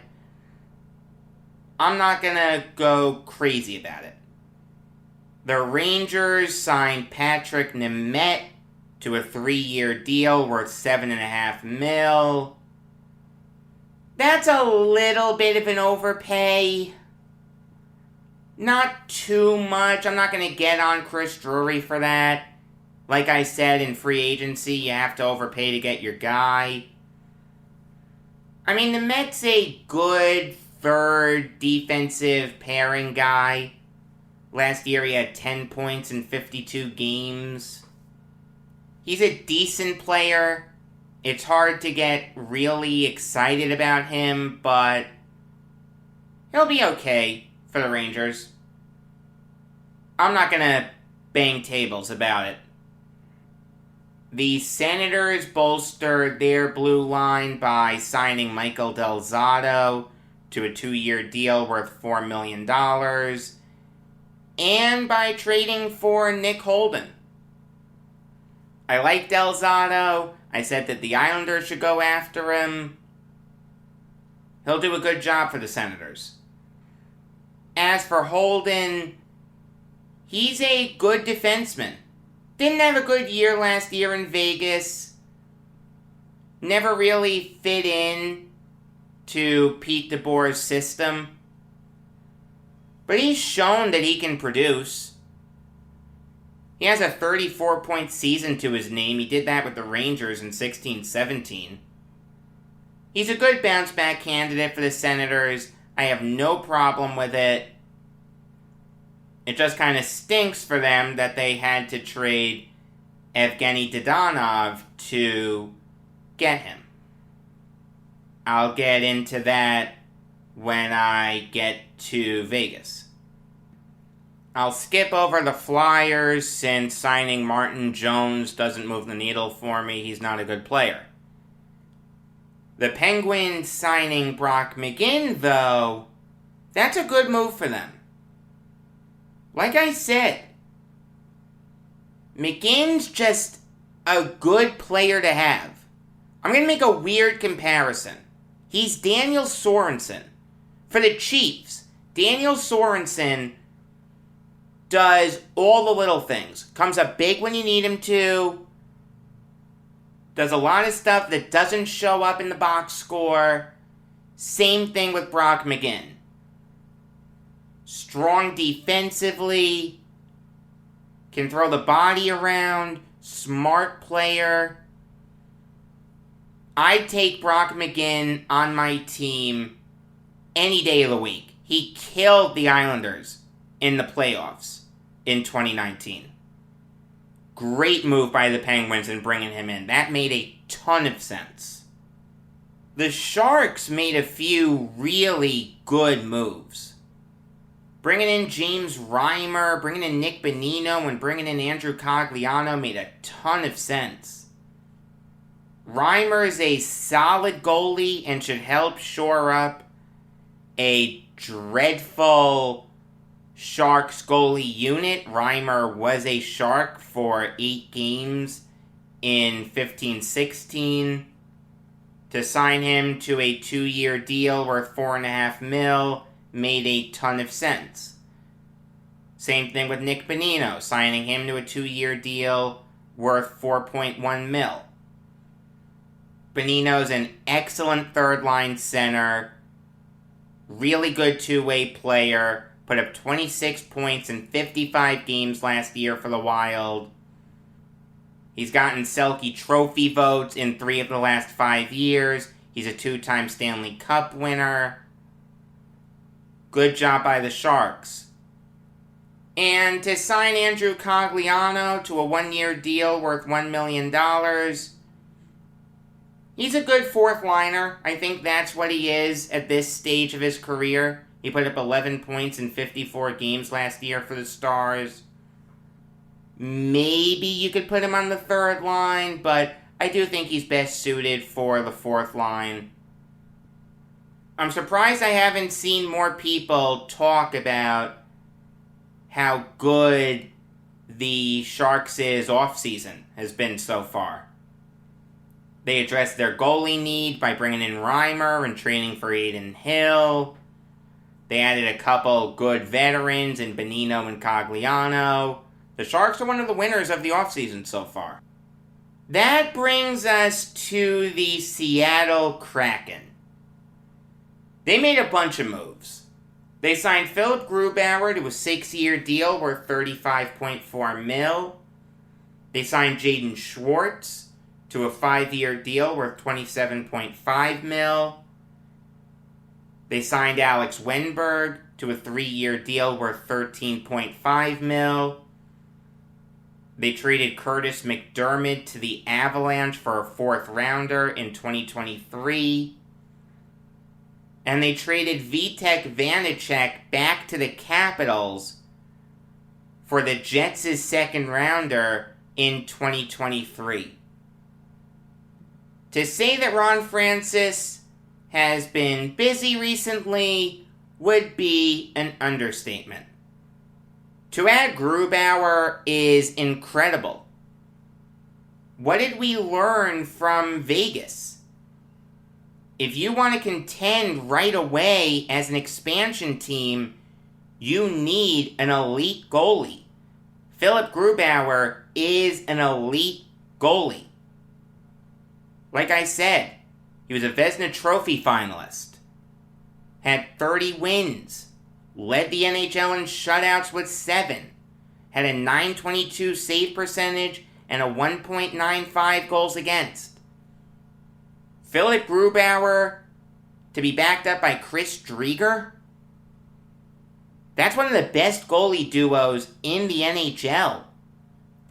I'm not going to go crazy about it. The Rangers signed Patrick Nemeth to a 3-year deal worth $7.5 million. That's a little bit of an overpay. Not too much. I'm not going to get on Chris Drury for that. Like I said, in free agency, you have to overpay to get your guy. I mean, Nemeth's a good third defensive pairing guy. Last year he had 10 points in 52 games. He's a decent player. It's hard to get really excited about him, but he'll be okay for the Rangers. I'm not going to bang tables about it. The Senators bolstered their blue line by signing Michael Del Zotto to a 2-year deal worth $4 million, and by trading for Nick Holden. I like Del Zotto. I said that the Islanders should go after him. He'll do a good job for the Senators. As for Holden, he's a good defenseman. Didn't have a good year last year in Vegas. Never really fit in to Pete DeBoer's system. But he's shown that he can produce. He has a 34-point season to his name. He did that with the Rangers in 16-17. He's a good bounce-back candidate for the Senators. I have no problem with it. It just kind of stinks for them that they had to trade Evgeny Dadonov to get him. I'll get into that when I get to Vegas. I'll skip over the Flyers since signing Martin Jones doesn't move the needle for me. He's not a good player. The Penguins signing Brock McGinn, though, that's a good move for them. Like I said, McGinn's just a good player to have. I'm going to make a weird comparison. He's Daniel Sorensen. For the Chiefs, Daniel Sorensen does all the little things. Comes up big when you need him to. Does a lot of stuff that doesn't show up in the box score. Same thing with Brock McGinn. Strong defensively. Can throw the body around. Smart player. I'd take Brock McGinn on my team any day of the week. He killed the Islanders in the playoffs in 2019. Great move by the Penguins in bringing him in. That made a ton of sense. The Sharks made a few really good moves. Bringing in James Reimer, bringing in Nick Bonino, and bringing in Andrew Cogliano made a ton of sense. Reimer is a solid goalie and should help shore up a dreadful Sharks goalie unit. Reimer was a Shark for 8 games in 15-16. To sign him to a 2-year deal worth $4.5 million made a ton of sense. Same thing with Nick Bonino, signing him to a 2-year deal worth $4.1 million. Bonino's an excellent third-line center, really good two-way player, put up 26 points in 55 games last year for the Wild. He's gotten Selke Trophy votes in 3 of the last 5 years. He's a 2-time Stanley Cup winner. Good job by the Sharks. And to sign Andrew Cogliano to a 1-year deal worth $1 million, he's a good 4th liner. I think that's what he is at this stage of his career. He put up 11 points in 54 games last year for the Stars. Maybe you could put him on the 3rd line, but I do think he's best suited for the 4th line. I'm surprised I haven't seen more people talk about how good the Sharks' offseason has been so far. They addressed their goalie need by bringing in Reimer and training for Adin Hill. They added a couple good veterans in Bonino and Cogliano. The Sharks are one of the winners of the offseason so far. That brings us to the Seattle Kraken. They made a bunch of moves. They signed Philip Grubauer to a 6-year deal worth $35.4 million. They signed Jaden Schwartz to a 5-year deal worth $27.5 million. They signed Alex Wenberg to a 3-year deal worth $13.5 million. They traded Curtis McDermott to the Avalanche for a 4th rounder in 2023. And they traded Vitek Vanacek back to the Capitals for the Jets' 2nd rounder in 2023. To say that Ron Francis has been busy recently would be an understatement. To add Grubauer is incredible. What did we learn from Vegas? If you want to contend right away as an expansion team, you need an elite goalie. Philip Grubauer is an elite goalie. Like I said, he was a Vezina Trophy finalist. had 30 wins, led the NHL in shutouts with 7, had a .922 save percentage and a 1.95 goals against. Philip Grubauer to be backed up by Chris Driedger? That's one of the best goalie duos in the NHL.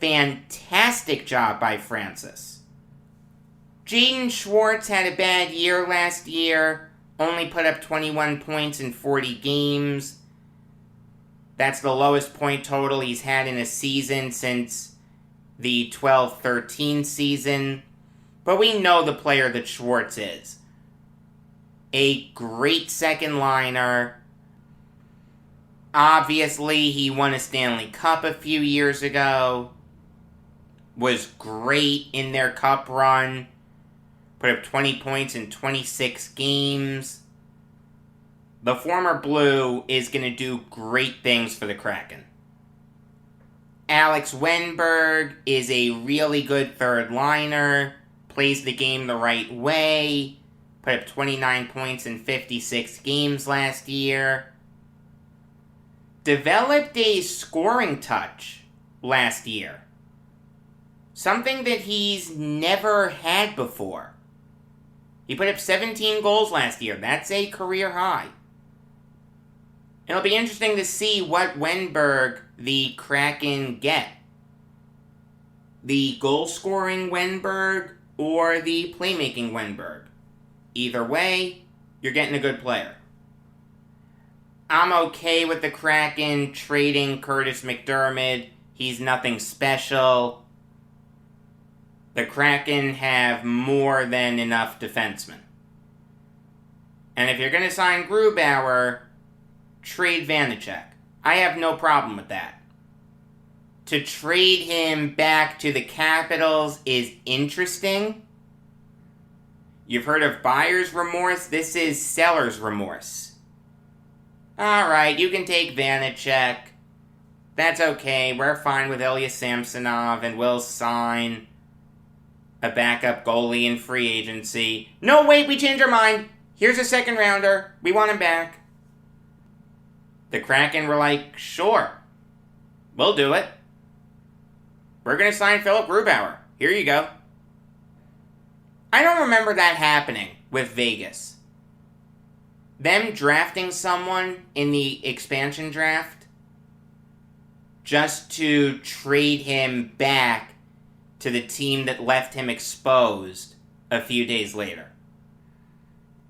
Fantastic job by Francis. Jaden Schwartz had a bad year last year, only put up 21 points in 40 games. That's the lowest point total he's had in a season since the 12-13 season. But we know the player that Schwartz is. A great second liner. Obviously, he won a Stanley Cup a few years ago. Was great in their cup run. Put up 20 points in 26 games. The former Blue is going to do great things for the Kraken. Alex Wenberg is a really good third liner. Plays the game the right way. Put up 29 points in 56 games last year. Developed a scoring touch last year. Something that he's never had before. He put up 17 goals last year. That's a career high. It'll be interesting to see what Wenberg the Kraken get. The goal-scoring Wenberg or the playmaking Wenberg. Either way, you're getting a good player. I'm okay with the Kraken trading Curtis McDermott. He's nothing special. The Kraken have more than enough defensemen. And if you're going to sign Grubauer, trade Vanecek. I have no problem with that. To trade him back to the Capitals is interesting. You've heard of buyer's remorse? This is seller's remorse. Alright, you can take Vanecek. That's okay. We're fine with Ilya Samsonov, and we'll sign a backup goalie in free agency. No, wait, we changed our mind. Here's a second rounder. We want him back. The Kraken were like, sure, we'll do it. We're going to sign Philip Grubauer. Here you go. I don't remember that happening with Vegas. Them drafting someone in the expansion draft just to trade him back to the team that left him exposed a few days later.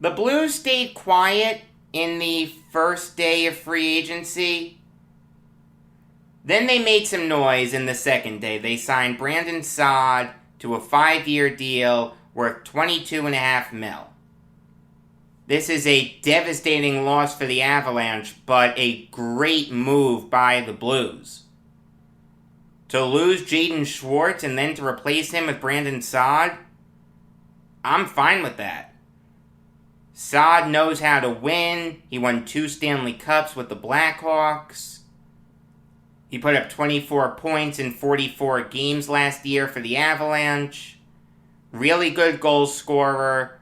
The Blues stayed quiet in the first day of free agency. Then they made some noise in the second day. They signed Brandon Saad to a 5-year deal worth $22.5 million. This is a devastating loss for the Avalanche, but a great move by the Blues. To lose Jaden Schwartz and then to replace him with Brandon Saad, I'm fine with that. Saad knows how to win. He won 2 Stanley Cups with the Blackhawks. He put up 24 points in 44 games last year for the Avalanche. Really good goal scorer.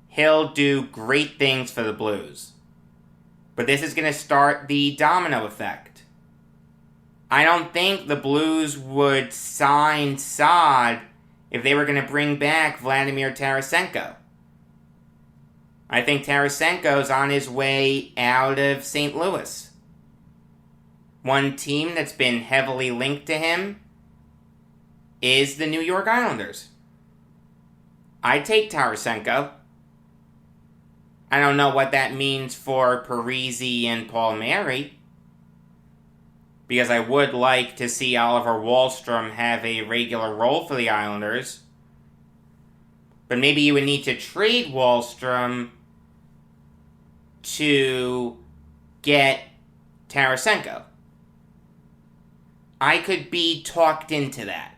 He'll do great things for the Blues. But this is going to start the domino effect. I don't think the Blues would sign Saad if they were going to bring back Vladimir Tarasenko. I think Tarasenko's on his way out of St. Louis. One team that's been heavily linked to him is the New York Islanders. I'd take Tarasenko. I don't know what that means for Parise and Palmieri, because I would like to see Oliver Wahlstrom have a regular role for the Islanders. But maybe you would need to trade Wahlstrom to get Tarasenko. I could be talked into that.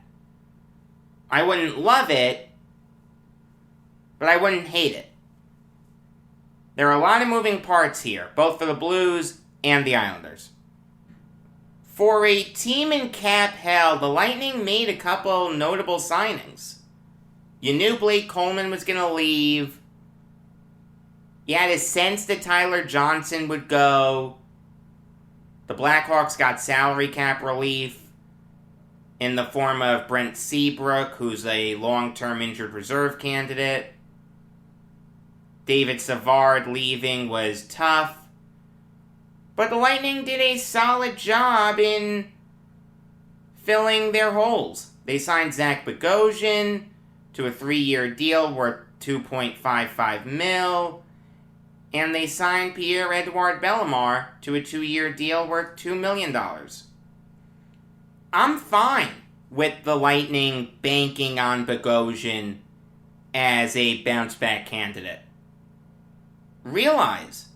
I wouldn't love it, but I wouldn't hate it. There are a lot of moving parts here, both for the Blues and the Islanders. For a team in cap hell, the Lightning made a couple notable signings. You knew Blake Coleman was going to leave. You had a sense that Tyler Johnson would go. The Blackhawks got salary cap relief in the form of Brent Seabrook, who's a long-term injured reserve candidate. David Savard leaving was tough. But the Lightning did a solid job in filling their holes. They signed Zach Bogosian to a 3-year deal worth $2.55 million. And they signed Pierre-Edouard Bellemare to a 2-year deal worth $2 million. I'm fine with the Lightning banking on Bogosian as a bounce-back candidate. Realize,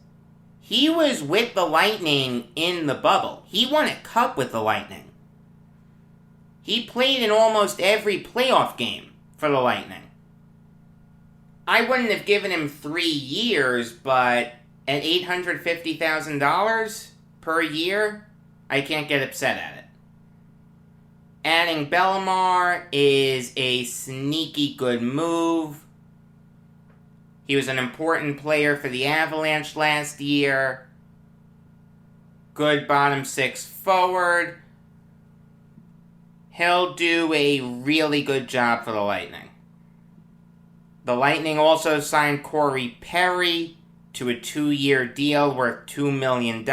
he was with the Lightning in the bubble. He won a cup with the Lightning. He played in almost every playoff game for the Lightning. I wouldn't have given him 3 years, but at $850,000 per year, I can't get upset at it. Adding Bellemare is a sneaky good move. He was an important player for the Avalanche last year. Good bottom six forward. He'll do a really good job for the Lightning. The Lightning also signed Corey Perry to a 2-year deal worth $2 million.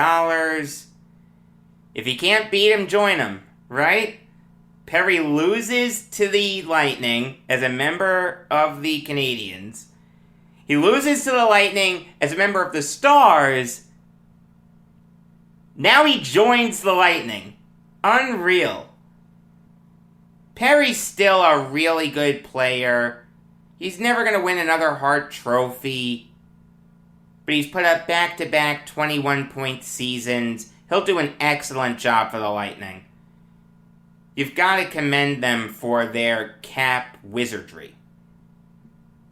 If you can't beat him, join him, right? Perry loses to the Lightning as a member of the Canadiens. He loses to the Lightning as a member of the Stars. Now he joins the Lightning. Unreal. Perry's still a really good player. He's never going to win another Hart Trophy. But he's put up back-to-back 21-point seasons. He'll do an excellent job for the Lightning. You've got to commend them for their cap wizardry.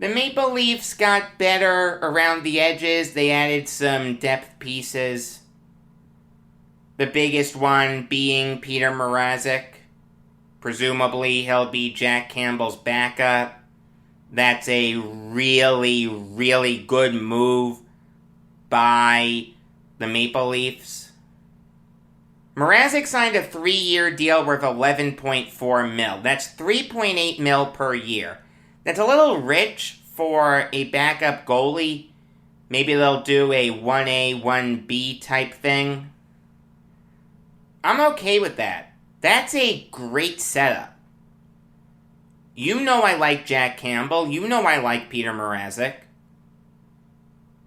The Maple Leafs got better around the edges. They added some depth pieces. The biggest one being Peter Mrazek. Presumably he'll be Jack Campbell's backup. That's a really, really good move by the Maple Leafs. Mrazek signed a 3-year deal worth $11.4 million. That's $3.8 million per year. That's a little rich for a backup goalie. Maybe they'll do a 1A, 1B type thing. I'm okay with that. That's a great setup. You know I like Jack Campbell. You know I like Peter Mrazek.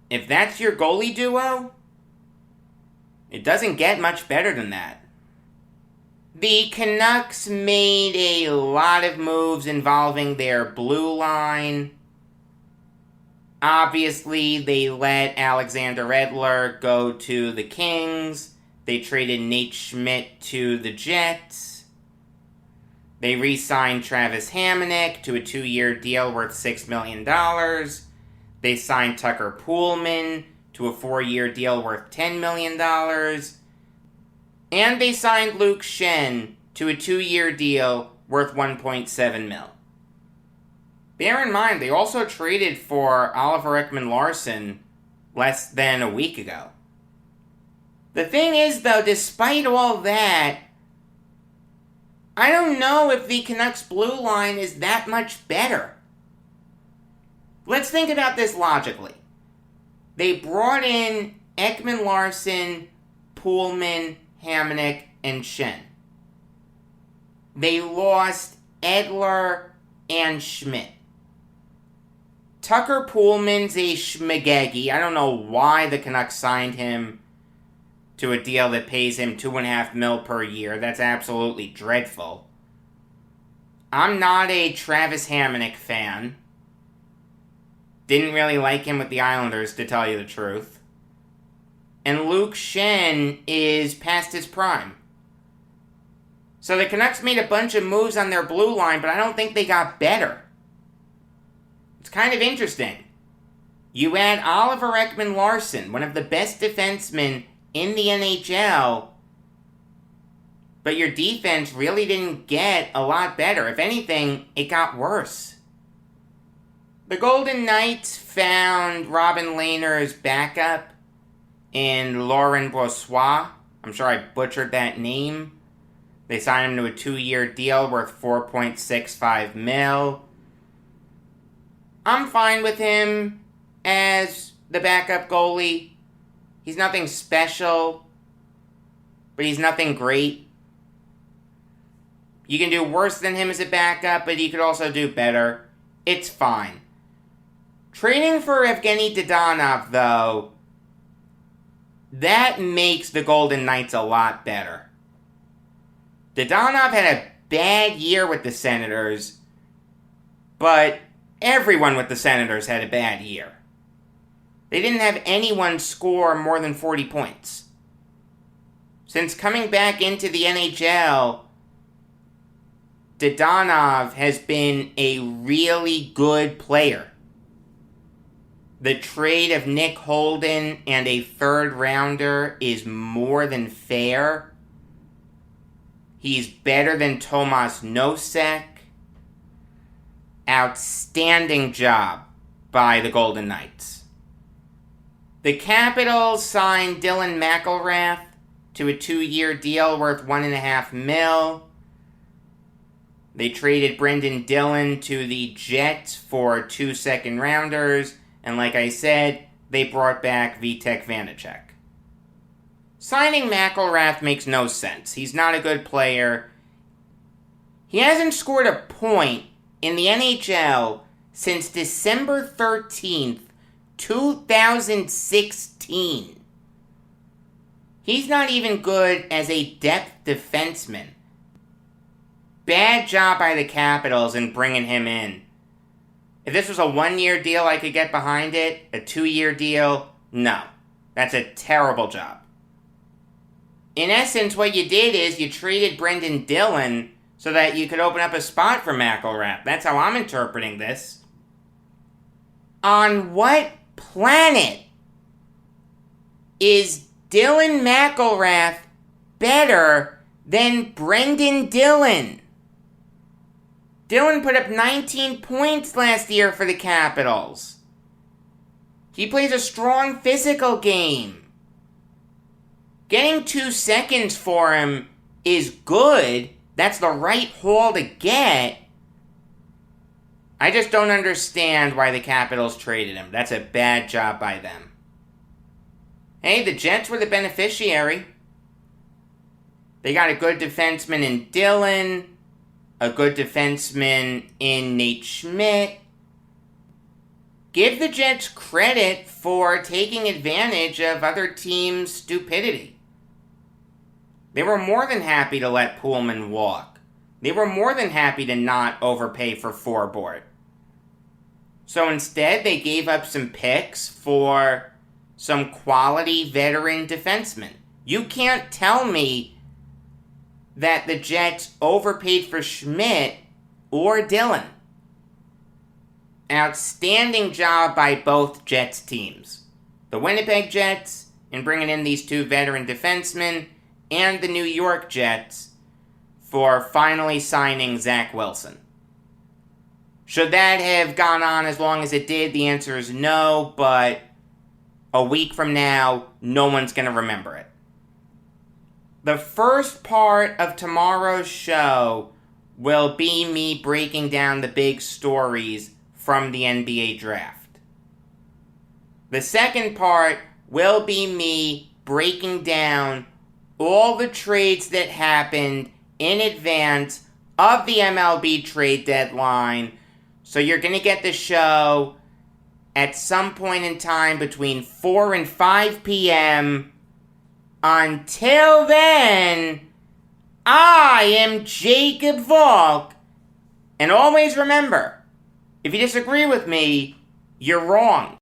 If that's your goalie duo, it doesn't get much better than that. The Canucks made a lot of moves involving their blue line. Obviously, they let Alexander Edler go to the Kings. They traded Nate Schmidt to the Jets. They re-signed Travis Hamonic to a 2-year deal worth $6 million. They signed Tucker Poolman to a 4-year deal worth $10 million. And they signed Luke Schenn to a 2-year deal worth $1.7 million. Bear in mind, they also traded for Oliver Ekman-Larsson less than a week ago. The thing is, though, despite all that, I don't know if the Canucks blue line is that much better. Let's think about this logically. They brought in Ekman-Larsson, Poolman, Hamonic, and Schenn. They lost Edler and Schmidt. Tucker Poolman's a schmagegi. I don't know why the Canucks signed him to a deal that pays him $2.5 million per year. That's absolutely dreadful. I'm not a Travis Hamonic fan. Didn't really like him with the Islanders, to tell you the truth. And Luke Schenn is past his prime. So the Canucks made a bunch of moves on their blue line, but I don't think they got better. It's kind of interesting. You add Oliver Ekman-Larsson, one of the best defensemen in the NHL, but your defense really didn't get a lot better. If anything, it got worse. The Golden Knights found Robin Lehner's backup in Laurent Brossoit. I'm sure I butchered that name. They signed him to a 2-year deal worth $4.65 million. I'm fine with him as the backup goalie. He's nothing special, but he's nothing great. You can do worse than him as a backup, but you could also do better. It's fine. Trading for Evgeny Dadonov, though, that makes the Golden Knights a lot better. Dadonov had a bad year with the Senators, but everyone with the Senators had a bad year. They didn't have anyone score more than 40 points. Since coming back into the NHL, Dadonov has been a really good player. The trade of Nick Holden and a 3rd rounder is more than fair. He's better than Tomas Nosek. Outstanding job by the Golden Knights. The Capitals signed Dylan McIlrath to a 2-year deal worth $1.5 million. They traded Brendan Dillon to the Jets for 2 second-rounders, and like I said, they brought back Vitek Vanacek. Signing McIlrath makes no sense. He's not a good player. He hasn't scored a point in the NHL since December 13th, 2016. He's not even good as a depth defenseman. Bad job by the Capitals in bringing him in. If this was a 1-year deal, I could get behind it. A 2-year deal, no. That's a terrible job. In essence, what you did is you traded Brendan Dillon so that you could open up a spot for McIlrath. That's how I'm interpreting this. On what planet is Dylan McIlrath better than Brendan Dillon? Dillon put up 19 points last year for the Capitals. He plays a strong physical game. Getting 2 seconds for him is good. That's the right haul to get. I just don't understand why the Capitals traded him. That's a bad job by them. Hey, the Jets were the beneficiary. They got a good defenseman in Dillon, a good defenseman in Nate Schmidt. Give the Jets credit for taking advantage of other teams' stupidity. They were more than happy to let Pullman walk. They were more than happy to not overpay for Forbort. So instead, they gave up some picks for some quality veteran defensemen. You can't tell me that the Jets overpaid for Schmidt or Dillon. Outstanding job by both Jets teams. The Winnipeg Jets in bringing in these 2 veteran defensemen, and the New York Jets for finally signing Zach Wilson. Should that have gone on as long as it did? The answer is no, but a week from now, no one's going to remember it. The first part of tomorrow's show will be me breaking down the big stories from the NBA draft. The second part will be me breaking down all the trades that happened in advance of the MLB trade deadline. So you're going to get the show at some point in time between 4 and 5 p.m. Until then, I am Jacob Valk. And always remember, if you disagree with me, you're wrong.